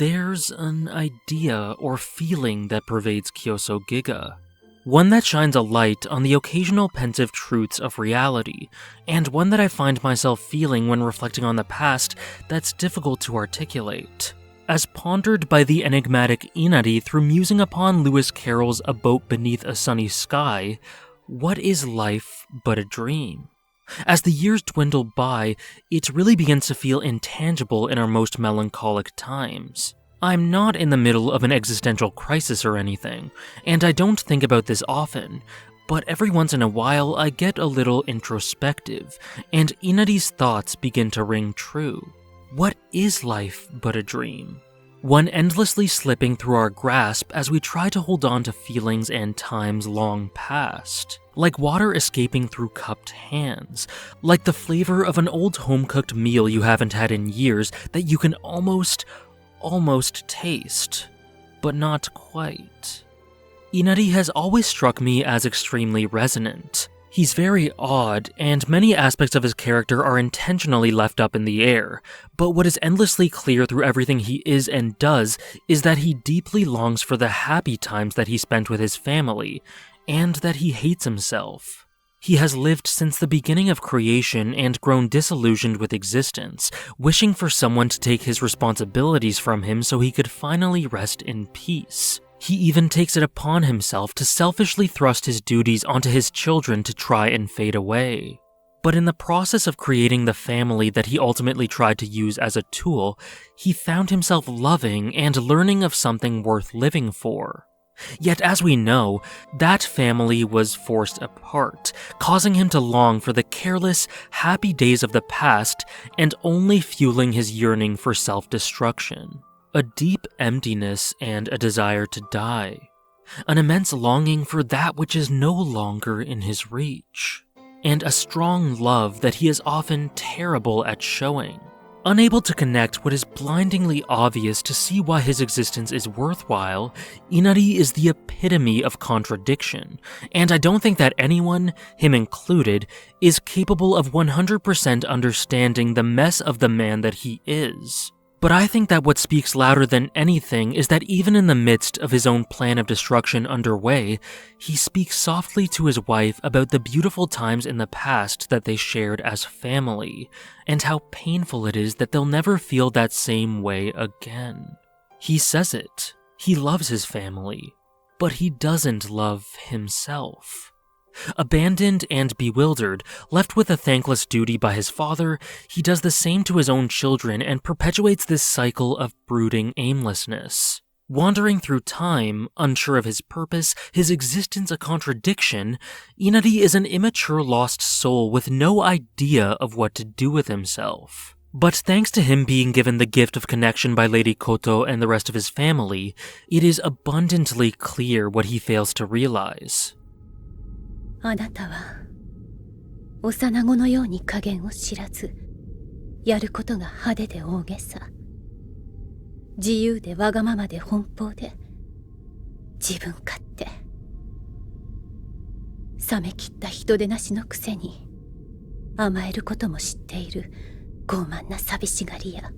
there's an idea or feeling that pervades Kyousou Giga. One that shines a light on the occasional pensive truths of reality, and one that I find myself feeling when reflecting on the past that's difficult to articulate. As pondered by the enigmatic Inari through musing upon Lewis Carroll's A Boat Beneath a Sunny Sky, what is life but a dream? As the years dwindle by, it really begins to feel intangible in our most melancholic times. I'm not in the middle of an existential crisis or anything, and I don't think about this often, but every once in a while I get a little introspective, and Inari's thoughts begin to ring true. What is life but a dream? One endlessly slipping through our grasp as we try to hold on to feelings and times long past. Like water escaping through cupped hands. Like the flavor of an old home-cooked meal you haven't had in years that you can almost taste, but not quite. Inari has always struck me as extremely resonant. He's very odd, and many aspects of his character are intentionally left up in the air, but what is endlessly clear through everything he is and does is that he deeply longs for the happy times that he spent with his family, and that he hates himself. He has lived since the beginning of creation and grown disillusioned with existence, wishing for someone to take his responsibilities from him so he could finally rest in peace. He even takes it upon himself to selfishly thrust his duties onto his children to try and fade away. But in the process of creating the family that he ultimately tried to use as a tool, he found himself loving and learning of something worth living for. Yet as we know, that family was forced apart, causing him to long for the careless, happy days of the past and only fueling his yearning for self-destruction. A deep emptiness and a desire to die. An immense longing for that which is no longer in his reach. And a strong love that he is often terrible at showing. Unable to connect what is blindingly obvious to see why his existence is worthwhile, Inari is the epitome of contradiction, and I don't think that anyone, him included, is capable of 100% understanding the mess of the man that he is. But I think that what speaks louder than anything is that even in the midst of his own plan of destruction underway, he speaks softly to his wife about the beautiful times in the past that they shared as family, and how painful it is that they'll never feel that same way again. He says it. He loves his family, but he doesn't love himself. Abandoned and bewildered, left with a thankless duty by his father, he does the same to his own children and perpetuates this cycle of brooding aimlessness. Wandering through time, unsure of his purpose, his existence a contradiction, Inari is an immature lost soul with no idea of what to do with himself. But thanks to him being given the gift of connection by Lady Koto and the rest of his family, it is abundantly clear what he fails to realize. あなたは幼子のように加減を知らず、やることが派手で大げさ、自由でわがままで奔放で自分勝手、冷め切った人でなしのくせに甘えることも知っている傲慢な寂しがり屋。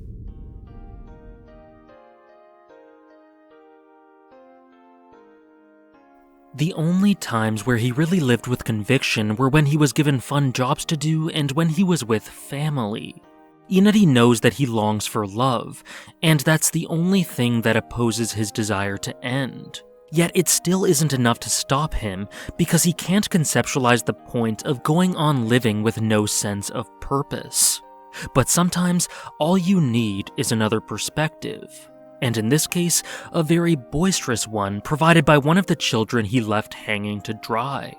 The only times where he really lived with conviction were when he was given fun jobs to do and when he was with family. Inari knows that he longs for love, and that's the only thing that opposes his desire to end. Yet it still isn't enough to stop him, because he can't conceptualize the point of going on living with no sense of purpose. But sometimes, all you need is another perspective. And in this case, a very boisterous one provided by one of the children he left hanging to dry.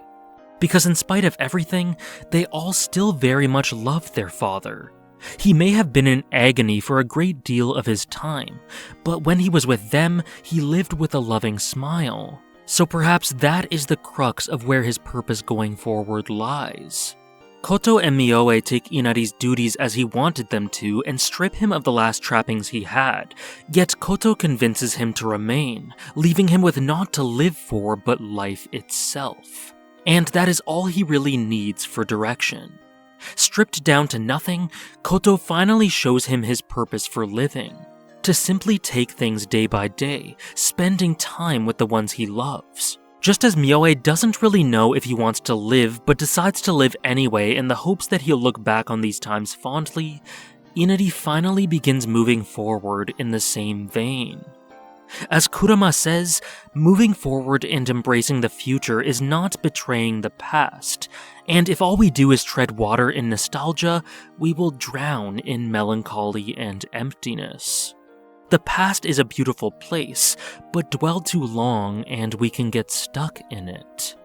Because in spite of everything, they all still very much loved their father. He may have been in agony for a great deal of his time, but when he was with them, he lived with a loving smile. So perhaps that is the crux of where his purpose going forward lies. Koto and Mioe take Inari's duties as he wanted them to and strip him of the last trappings he had, yet Koto convinces him to remain, leaving him with naught to live for but life itself. And that is all he really needs for direction. Stripped down to nothing, Koto finally shows him his purpose for living. to simply take things day by day, spending time with the ones he loves. Just as Myoe doesn't really know if he wants to live, but decides to live anyway in the hopes that he'll look back on these times fondly, Inari finally begins moving forward in the same vein. As Kurama says, moving forward and embracing the future is not betraying the past, and if all we do is tread water in nostalgia, we will drown in melancholy and emptiness. The past is a beautiful place, but dwell too long and we can get stuck in it.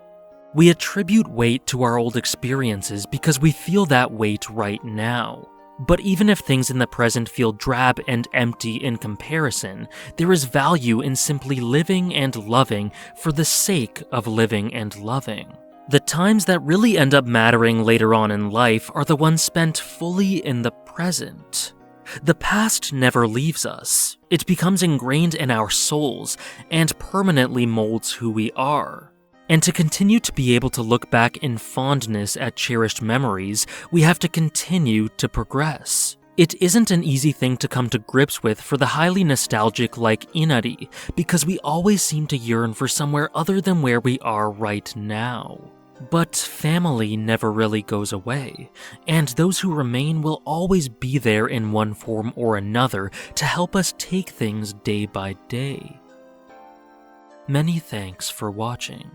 We attribute weight to our old experiences because we feel that weight right now. But even if things in the present feel drab and empty in comparison, there is value in simply living and loving for the sake of living and loving. The times that really end up mattering later on in life are the ones spent fully in the present. The past never leaves us. It becomes ingrained in our souls and permanently molds who we are. And to continue to be able to look back in fondness at cherished memories, we have to continue to progress. It isn't an easy thing to come to grips with for the highly nostalgic like Inari, because we always seem to yearn for somewhere other than where we are right now. But family never really goes away, and those who remain will always be there in one form or another to help us take things day by day. Many thanks for watching.